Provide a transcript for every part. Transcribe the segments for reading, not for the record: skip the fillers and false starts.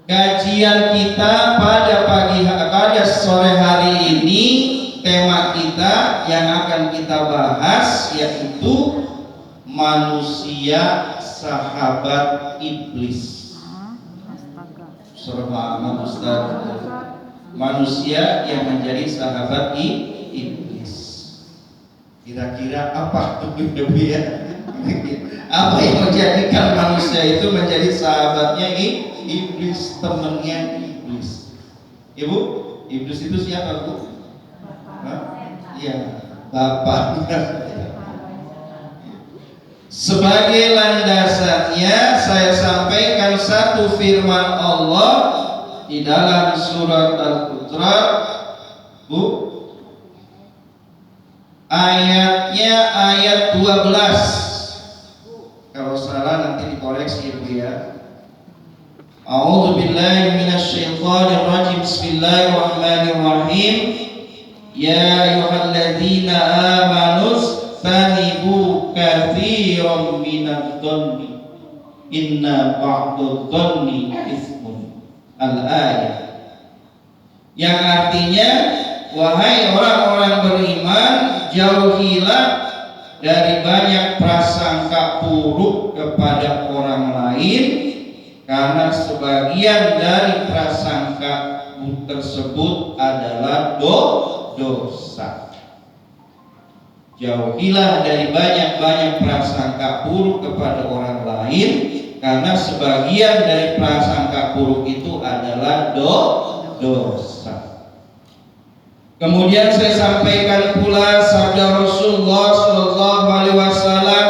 Kajian kita pada sore hari ini, tema kita yang akan kita bahas yaitu manusia sahabat iblis. Surah amat Ustaz. Manusia yang menjadi sahabat iblis. Kira-kira apa tuh ya? Apa yang menjadikan manusia itu menjadi sahabatnya iblis, temannya iblis? Ibu, iblis itu siapa, Bu? Iya, bapaknya. Sebagai landasannya saya sampaikan satu firman Allah di dalam surat Al-Hujurat, Bu. Ayatnya ayat 12. Kalau salah nanti dikoreksi, Bu ya. A'udzu billahi minasyaitonir rajim. Bismillahirrahmanirrahim. Ya ayyuhalladzina amanu tanibu katsiran minadh-dhanni inna ba'dadh-dhanni itsmun. Al-ayat. Yang artinya, wahai orang-orang beriman, jauhilah dari banyak prasangka buruk kepada orang lain, karena sebagian dari prasangka tersebut adalah dosa. Jauhilah dari banyak-banyak prasangka buruk kepada orang lain, karena sebagian dari prasangka buruk itu adalah dosa. Kemudian saya sampaikan pula sabda Rasulullah sallallahu alaihi wasallam,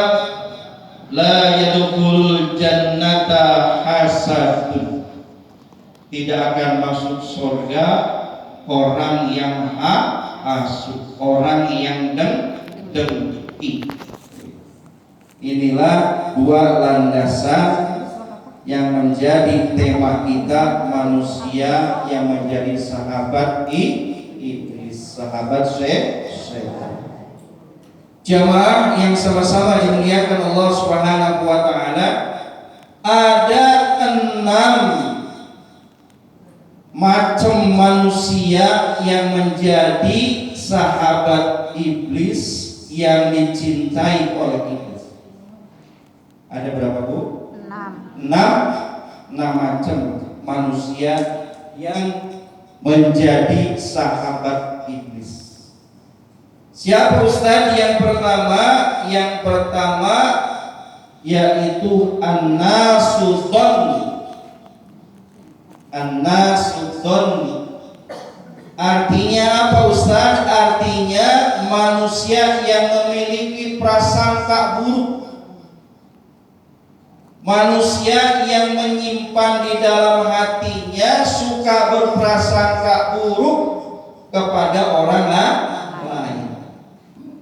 la yadkhulul jannata hasadun. Tidak akan masuk surga orang yang hasud, orang yang dengki. Inilah dua landasan yang menjadi tema kita, manusia yang menjadi sahabat iblis, sahabat setan. Jamaah yang sama-sama dimuliakan Allah Subhanahu wa taala, ada 6 macam manusia yang menjadi sahabat iblis, yang dicintai oleh iblis. Ada berapa, Bu? 6 macam manusia yang menjadi sahabat iblis. Siapa Ustaz yang pertama? Yang pertama yaitu an-nasu dhanni. An-nasu dhanni. Artinya apa Ustaz? Artinya manusia yang memiliki prasangka buruk. Manusia yang menyimpan di dalam hatinya suka berprasangka buruk kepada orang lain,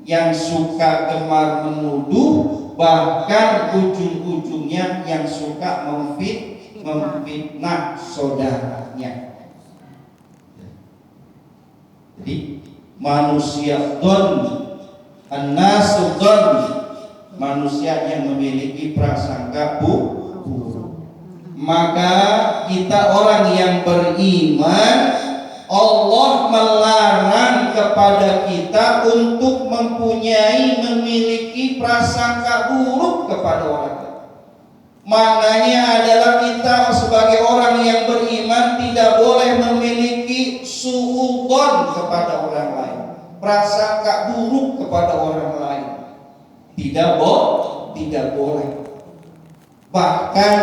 yang suka gemar menuduh, bahkan ujung-ujungnya yang suka memfitnah saudaranya. Jadi manusia dhanni, an-nasu dhanni, manusia yang memiliki prasangka buruk. Maka kita orang yang beriman, Allah melarang kepada kita untuk memiliki prasangka buruk kepada orang lain. Maknanya adalah kita sebagai orang yang beriman tidak boleh memiliki suudzon kepada orang lain, prasangka buruk kepada orang lain. Tidak boleh. Bahkan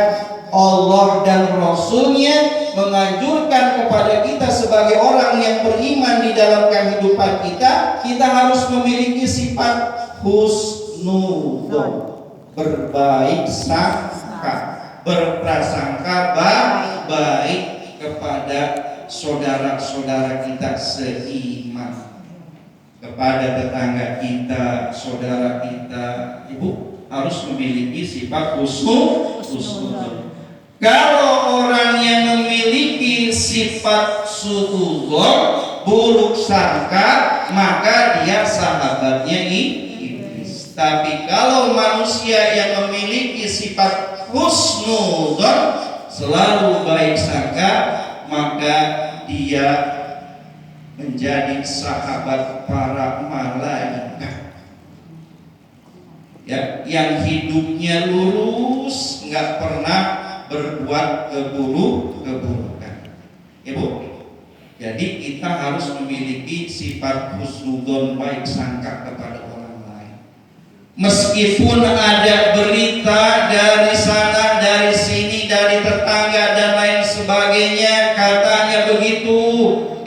Allah dan Rasulnya menganjurkan kepada kita sebagai orang yang beriman di dalam kehidupan kita harus memiliki sifat husnudzon, berbaik sangka, berprasangka baik kepada saudara-saudara kita seiman, kepada tetangga kita, saudara kita. Ibu harus memiliki sifat husnudzon. Kalau orang yang memiliki sifat suudzon, buruk sangka, maka dia sahabatnya iblis. Tapi kalau manusia yang memiliki sifat husnudzon, selalu baik sangka, menjadi sahabat para malaikat. Ya, yang hidupnya lurus, nggak pernah berbuat keburukan. Ya Bu. Jadi kita harus memiliki sifat husnudzon, baik sangka kepada orang lain. Meskipun ada berita dari sana, dari sini, dari tetangga dan lain sebagainya, katanya begitu,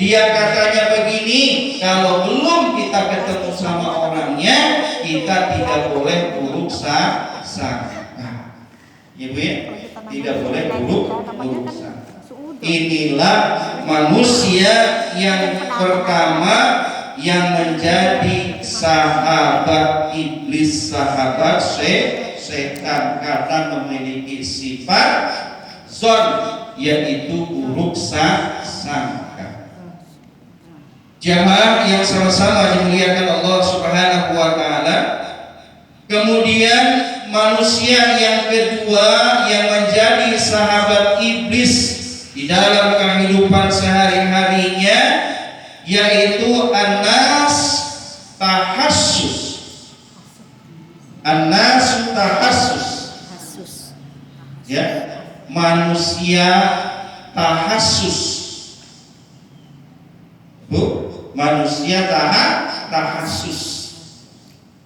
dia katanya begini, kalau belum kita ketemu sama orangnya, kita tidak boleh buruk sangka. Ya Bu ya, tidak boleh buruk sangka. Inilah manusia yang pertama yang menjadi sahabat iblis, sahabat setan, karena memiliki sifat zon, yaitu buruk sangka. Jamaah yang sama-sama dimuliakan Allah Subhanahu wa taala. Kemudian manusia yang kedua yang menjadi sahabat iblis di dalam kehidupan sehari-harinya, yaitu an-nas tahassus. An-nas tahassus. Ya, manusia tahassus. Bu, manusia tahassus.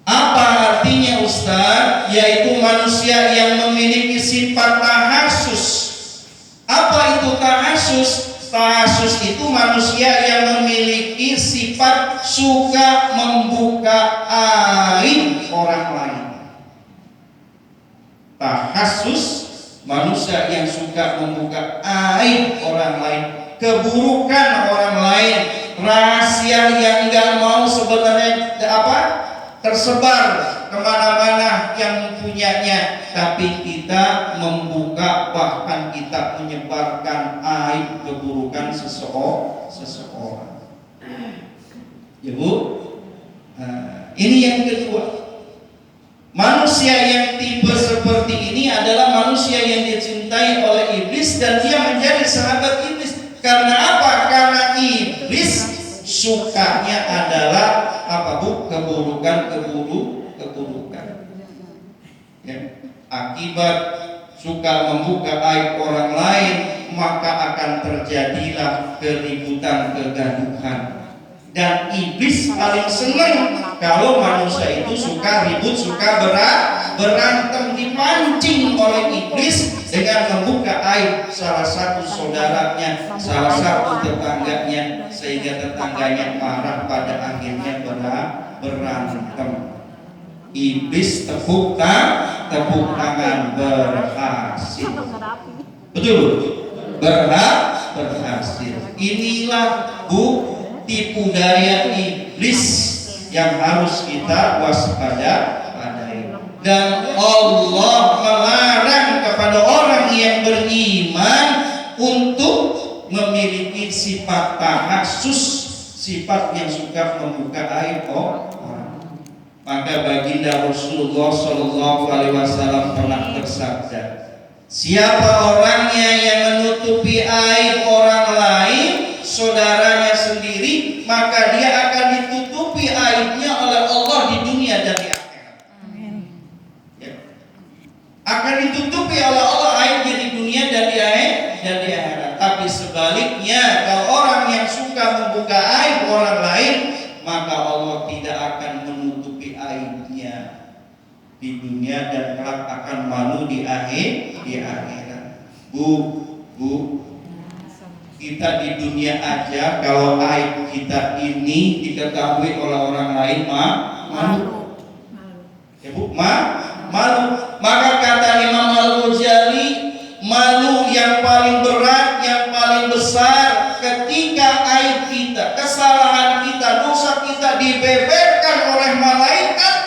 Apa artinya Ustaz? Yaitu manusia yang memiliki sifat tahassus. Apa itu tahassus? Tahassus itu manusia yang memiliki sifat suka membuka aib orang lain. Tahassus, manusia yang suka membuka aib orang lain, keburukan orang lain, rahasia yang enggak mau sebenarnya tersebar kemana-mana yang punyanya, tapi kita membuka, bahkan kita menyebarkan aib keburukan seseorang. Ya Bu, ini yang kedua. Manusia yang tipe seperti ini adalah manusia yang dicintai oleh iblis dan dia menjadi sahabat iblis. Karena apa? Karena iblis sukanya adalah apa Bu? Keburukan. Ya. Akibat suka membuka aib orang lain, maka akan terjadilah keributan, kegaduhan. Dan iblis paling senang kalau manusia itu suka ribut, suka berantem, dipancing oleh iblis dengan membuka aib salah satu saudaranya, salah satu tetangganya, sehingga tetangganya marah, pada akhirnya berantem. Iblis tepuk tangan, berhasil. Betul? Berhasil. Inilah Bu, tipu daya iblis yang harus kita waspadai. Dan Allah melarang kepada orang yang beriman untuk memiliki sifat tahassus, sifat yang suka membuka aib orang. Maka baginda Rasulullah Shallallahu Alaihi Wasallam pernah bersabda, siapa orangnya yang menutupi aib orang lain, saudaranya sendiri, maka dia akan ditutupi aibnya oleh Allah di dunia dan di akhirat. Ya. Akan ditutupi oleh Allah aibnya di dunia dan di akhirat. Tapi sebaliknya, kalau orang yang suka membuka aib orang lain, maka Allah tidak akan menutupi aibnya di dunia dan kelak akan malu di akhirat. Bu, kita di dunia aja kalau aib kita ini diketahui oleh orang lain malu. Ya Bu, malu. Maka kata Imam Al-Ghazali, malu yang paling berat, yang paling besar ketika aib kita, kesalahan kita, dosa kita dibeberkan oleh malaikat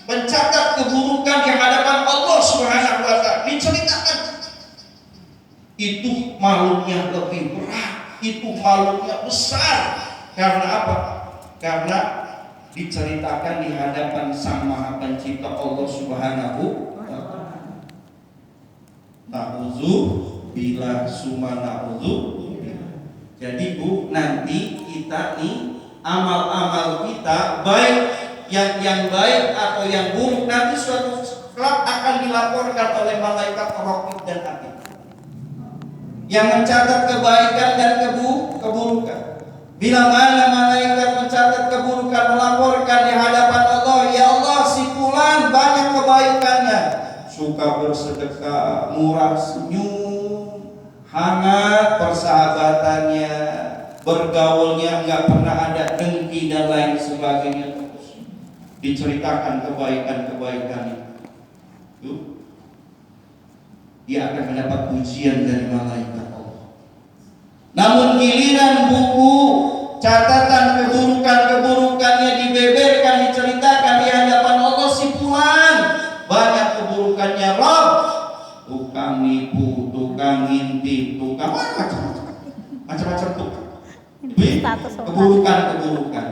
pencatat keburukan di hadapan Allah Subhanahu wa taala, diceritakan. Itu malunya lebih berat, itu malunya besar. Karena apa? Karena diceritakan di hadapan Sang Maha Pencipta Allah Subhanahu wa taala. Na'udzu bila summa na'udzu. Jadi Bu, nanti kita nih amal-amal kita, baik yang baik atau yang buruk, nanti suatu kelak akan dilaporkan oleh malaikat Raqib dan Atid yang mencatat kebaikan dan keburukan. Bila mana malaikat mencatat keburukan, melaporkan di hadapan Allah, ya Allah, si fulan banyak kebaikannya, suka bersedekah, murah senyum, hangat persahabatannya, bergaulnya nggak pernah ada dengki dan lain sebagainya, terus diceritakan kebaikan-kebaikan itu, dia akan mendapat pujian dari malaikat Allah. Namun giliran buku catatan keburukannya dibeberkan, diceritakan di hadapan Allah, si fulan banyak keburukannya, Rob, tukang nipu, tukang ngintip, tukang macam-macam tukang, keburukan,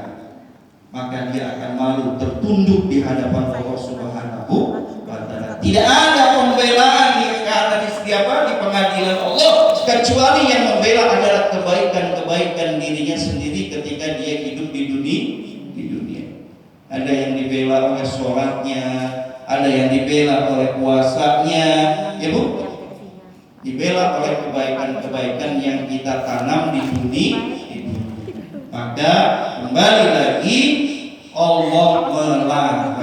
maka dia akan malu tertunduk di hadapan Allah Subhanahu wa Ta'ala. Tidak ada pembelaan di pengadilan Allah kecuali yang membela adalah kebaikan dirinya sendiri ketika dia hidup di dunia. Ada yang dibela oleh sholatnya, ada yang dibela oleh puasanya, ya Bu, dibela oleh kebaikan yang kita tanam di dunia. Maka kembali lagi, Allah melarang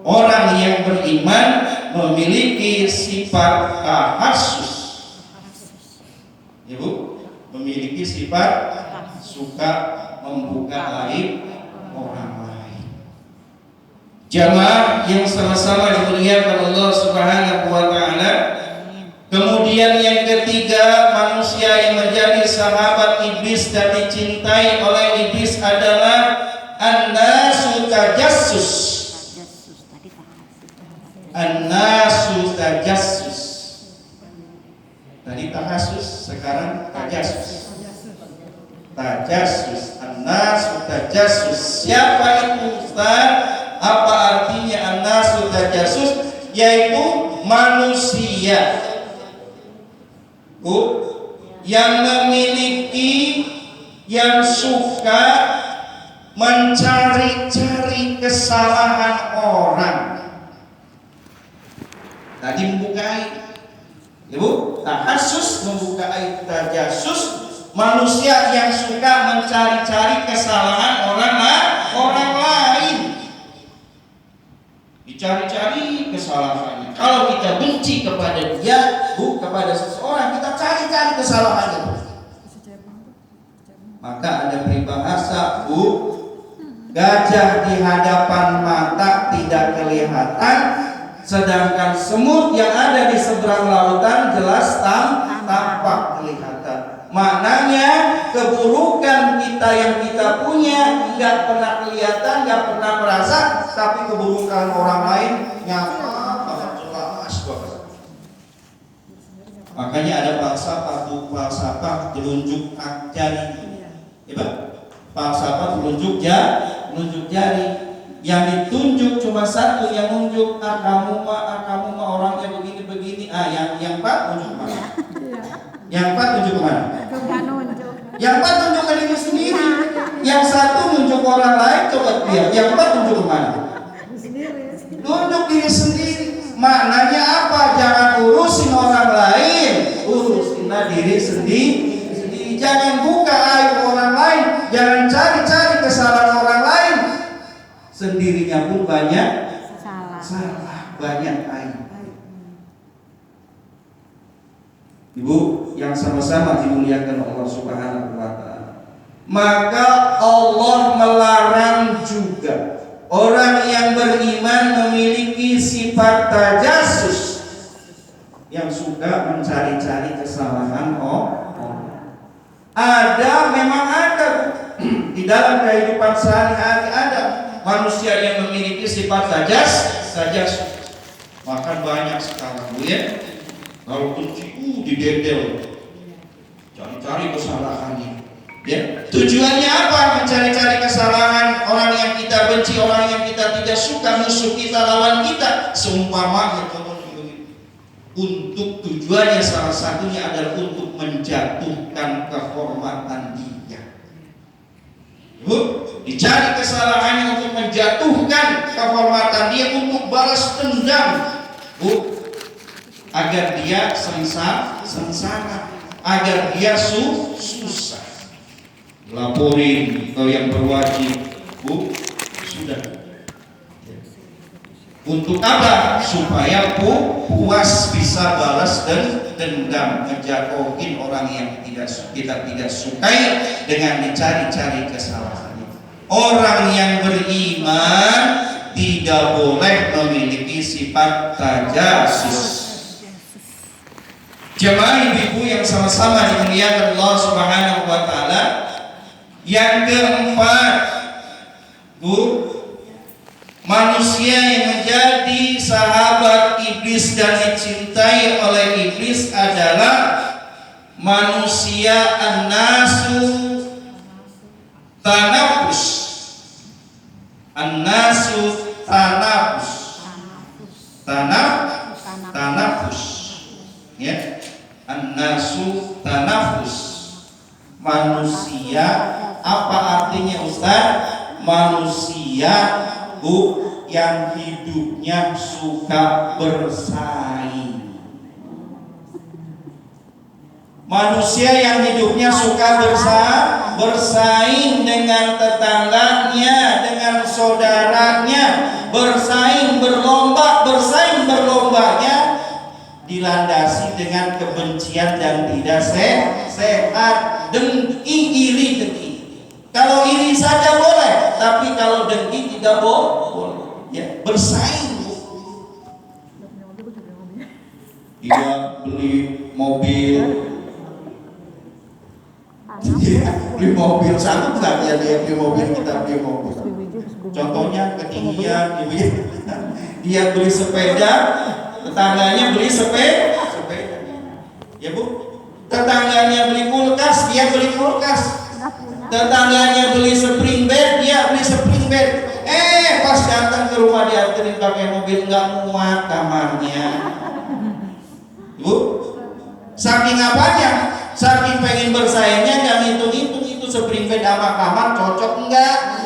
orang yang beriman memiliki sifat tahassus, ya Bu, memiliki sifat suka membuka aib orang lain. Jamaah yang sama-sama dimuliakan Allah Subhanahu wa Ta'ala. Kemudian yang ketiga, manusia yang menjadi sahabat iblis dan dicintai oleh iblis adalah an-nasu tajassus. An-nasu tajassus. Tadi tahassus, sekarang tajassus. Tajassus, an-nasu tajassus. Siapa itu Ustaz? Apa artinya an-nasu tajassus? Yaitu manusia yang memiliki, yang suka mencari-cari kesalahan orang. Tadi membuka aib, ya Bu, tahassus membuka aib, tajasus manusia yang suka mencari-cari kesalahan orang lain, dicari-cari kesalahannya. Kalau kita benci kepada dia, Bu, kepada seseorang, kita cari-cari kesalahannya, Bu. Maka ada peribahasa, Bu, gajah di hadapan mata tidak kelihatan, sedangkan semut yang ada di seberang lautan jelas tampak kelihatan. Maknanya keburukan kita yang kita punya nggak pernah kelihatan, nggak pernah merasa, tapi keburukan orang lain nyata banget, jelas banget. Makanya ada falsafah telunjuk jari, ya Pak? Falsafah telunjuk jari. Yang ditunjuk cuma satu, yang nunjuk kamu mah orangnya begini. Yang empat nunjuk kemana? Yang empat nunjuk kemana? Yang empat nunjuk ke diri sendiri. Yang satu nunjuk orang lain, coba lihat. Yang empat nunjuk kemana? Nunjuk diri sendiri. Maknanya apa? Jangan urusin orang lain, urusinlah diri sendiri. Jangan buka aib orang lain, jangan cari-cari kesalahan orang lain. Sendirinya pun banyak salah, banyak aib. Ibu yang sama-sama dimuliakan Allah Subhanahu wa Ta'ala. Maka Allah melarang juga orang yang beriman memiliki sifat tajassus, yang suka mencari-cari kesalahan orang. Memang ada di dalam kehidupan sehari-hari, ada manusia yang memiliki sifat tajassus. Maka banyak sekarang, Bu, ya. Kalau benci, didedel, cari-cari kesalahannya. Ya, tujuannya apa? Mencari-cari kesalahan orang yang kita benci, orang yang kita tidak suka, musuh kita, lawan kita. Seumpamanya untuk tujuannya salah satunya adalah untuk menjatuhkan kehormatan dia. Bu, dicari kesalahannya untuk menjatuhkan kehormatan dia, untuk balas dendam, agar dia sengsara, agar dia susah. Laporin ke yang berwajib, sudah. Untuk apa? Supaya puas bisa balas dendam, ngejatuhin orang yang kita tidak sukai dengan dicari-cari kesalahannya. Orang yang beriman tidak boleh memiliki sifat tajasus. Jemaah ibu yang sama-sama dimuliakan Allah Subhanahu wa taala, yang keempat, manusia yang menjadi sahabat iblis dan dicintai oleh iblis adalah manusia an-nasu tanafus. An-nasu tanafus. Tanafus. Ya. An-nasu tanafus. Manusia, apa artinya Ustaz? Manusia yang hidupnya suka bersaing. Manusia yang hidupnya suka bersaing dengan tetangganya, dengan saudaranya, bersaing berlombanya dilandasi dengan kebencian dan tidak sehat, dengki, iri. Kalau iri saja boleh, tapi kalau dengki tidak boleh. Ya, bersaing. Dia beli mobil, sanggup nggak ya dia beli mobil, kita beli mobil. Contohnya ketinggian, dia beli sepeda, tetangganya beli sepeda. Ya Bu, tetangganya beli kulkas, dia beli kulkas. Tetangganya beli spring bed, dia beli spring bed. Pas datang ke rumah dianterin pakai mobil, nggak muat kamarnya. Bu, saking apanya? Saking pengen bersaingnya, nggak ngitung itu spring bed sama kamar cocok enggak.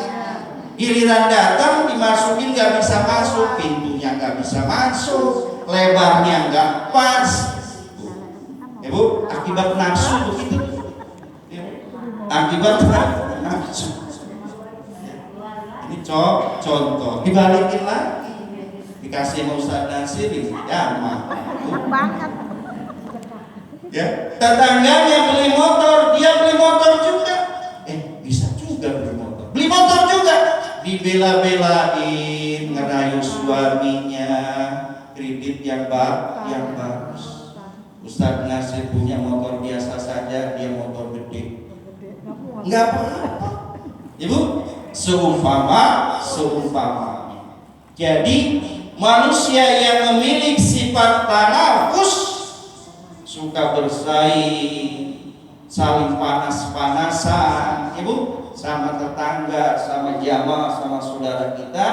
Giliran datang dimasukin nggak bisa masuk, pintunya nggak bisa masuk, lebarnya nggak pas. Bu, akibat nafsu begitu. Akibat nafsu. Ini contoh. Dibalikin lagi, dikasih sama Ustaz Nasir, ya banget. Ya, tetangganya beli motor, dia beli motor juga. Bisa juga beli motor. Beli motor juga. Dibela-belain, ngerayu suaminya, kredit yang bagus. Ustaz Nasir punya motor biasa saja, dia motor gede. Enggak apa-apa. Ibu, seumpamanya. Jadi manusia yang memiliki sifat tanafus, suka bersaing, saling panas-panasan, Ibu, sama tetangga, sama jamaah, sama saudara kita,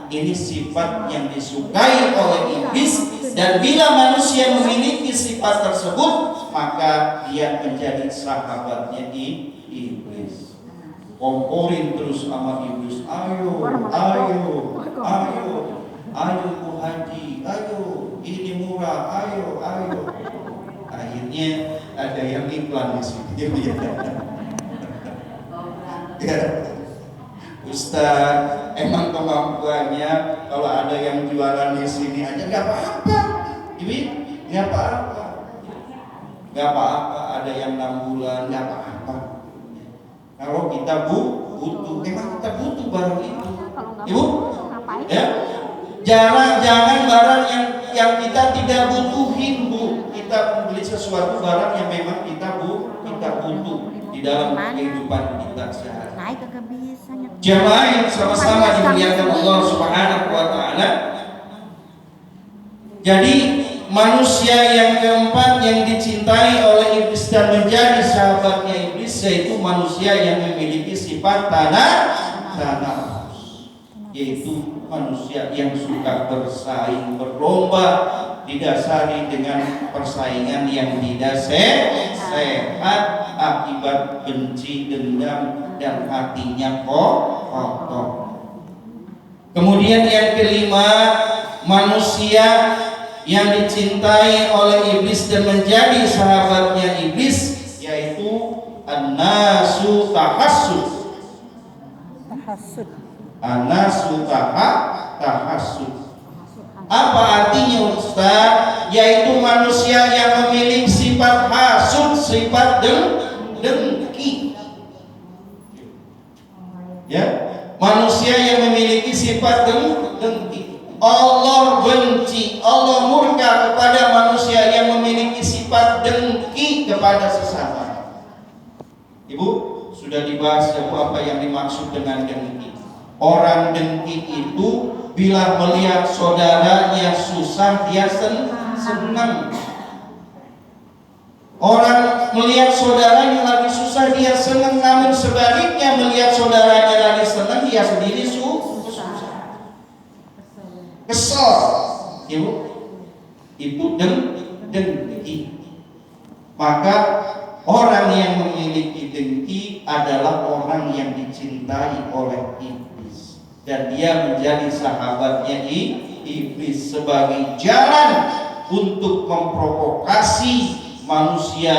ini sifat yang disukai oleh iblis. Dan bila manusia memiliki sifat tersebut, maka dia menjadi sahabatnya iblis. Komporin terus sama iblis, ayo Bu Haji, ayo ini murah, ayo. Akhirnya ada yang iklan di sini. Ya. Ustaz, emang kemampuannya kalau ada yang jualan di sini aja nggak apa-apa, Ibu, nggak apa-apa, ada yang 6 bulan nggak apa-apa. Kalau kita butuh, memang kita butuh barang itu, Ibu, ya. Jangan barang yang kita tidak butuhin, Bu. Kita membeli sesuatu barang yang memang kita butuh di dalam kehidupan kita sehari. Jemaah yang sama-sama dimuliakan Allah Subhanahu wa taala. Jadi manusia yang keempat yang dicintai oleh iblis dan menjadi sahabatnya iblis, yaitu manusia yang memiliki sifat tanafus, yaitu manusia yang suka bersaing, berlomba, didasari dengan persaingan yang tidak sehat, akibat benci, dendam, dan hatinya kotor. Kemudian yang kelima, manusia yang dicintai oleh iblis dan menjadi sahabatnya iblis yaitu an-nasu tahassud. An-nasu tahassud. Apa artinya Ustaz? Yaitu manusia yang memiliki sifat hasud, sifat dengki. Ya, manusia yang memiliki sifat dengki. Allah benci, Allah murka kepada manusia yang memiliki sifat dengki kepada sesama. Ibu, sudah dibahas apa yang dimaksud dengan dengki. Orang dengki itu bila melihat saudaranya susah dia senang. Orang melihat saudaranya lagi susah dia senang, namun sebaliknya melihat saudaranya lagi senang dia sendiri susah. Kesel, ibu, itu dengki. Maka orang yang memiliki dengki adalah orang yang dicintai oleh iblis, dan dia menjadi sahabatnya iblis sebagai jalan untuk memprovokasi manusia,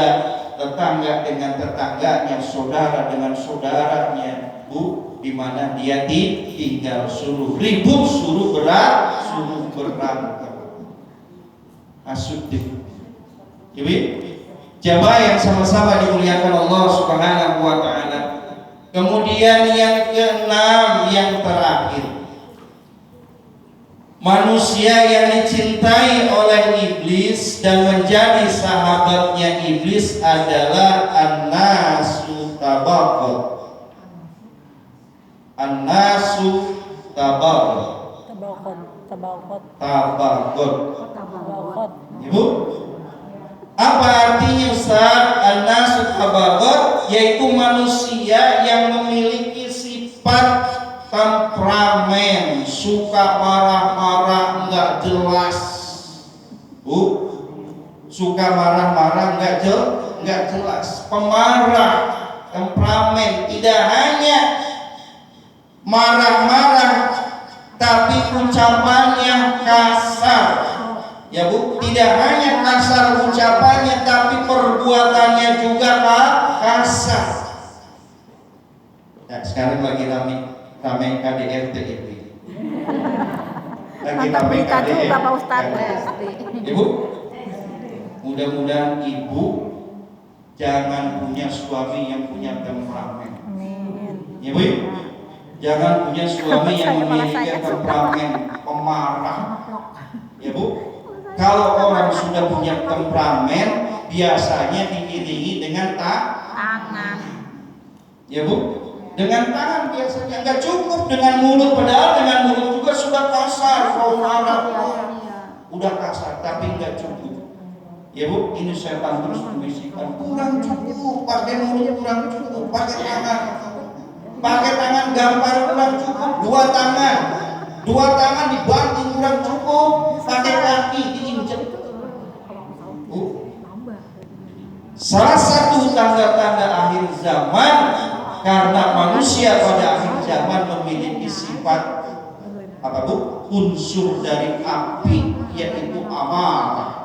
tetangga dengan tetangganya, saudara dengan saudaranya, di mana dia tinggal, suruh ribut, suruh berantem. Asudin. Jadi, jamaah yang sama-sama dimuliakan Allah Subhanahu wa taala. Kemudian yang keenam, yang terakhir, manusia yang dicintai oleh iblis dan menjadi sahabatnya iblis adalah an-nasu tabaqut. An-nasu tabaqut. Ibu, apa artinya Ustaz an-nasu tabaqut? Yaitu manusia yang memiliki sifat temperamen, suka marah-marah nggak jelas. Suka marah-marah nggak jelas. Pemarah, temperamen, tidak hanya marah-marah tapi ucapannya kasar. Ya Bu, tidak hanya kasar ucapannya tapi perbuatannya juga kasar. Nah, sekarang lagi ramai KDRT itu. Lagi ramai KDRT. Ibu, mudah-mudahan ibu jangan punya suami yang punya temperamen. Ya Bu, jangan punya suami yang memiliki temperamen pemarah. Ya Bu, kalau orang sudah punya temperamen biasanya diiringi dengan tangan. Ya Bu, dengan tangan biasanya, nggak cukup dengan mulut, padahal dengan mulut juga sudah kasar. Kalau marah udah kasar, tapi nggak cukup. Ya Bu, ini setan terus membisikkan, kurang cukup, pakai mulut kurang cukup, pakai tangan gambar kurang cukup, dua tangan dibanting kurang cukup, pakai kaki diinjek. Salah satu tanda-tanda akhir zaman, karena manusia pada akhir zaman memiliki sifat apa Bu? Unsur dari api, yaitu amarah.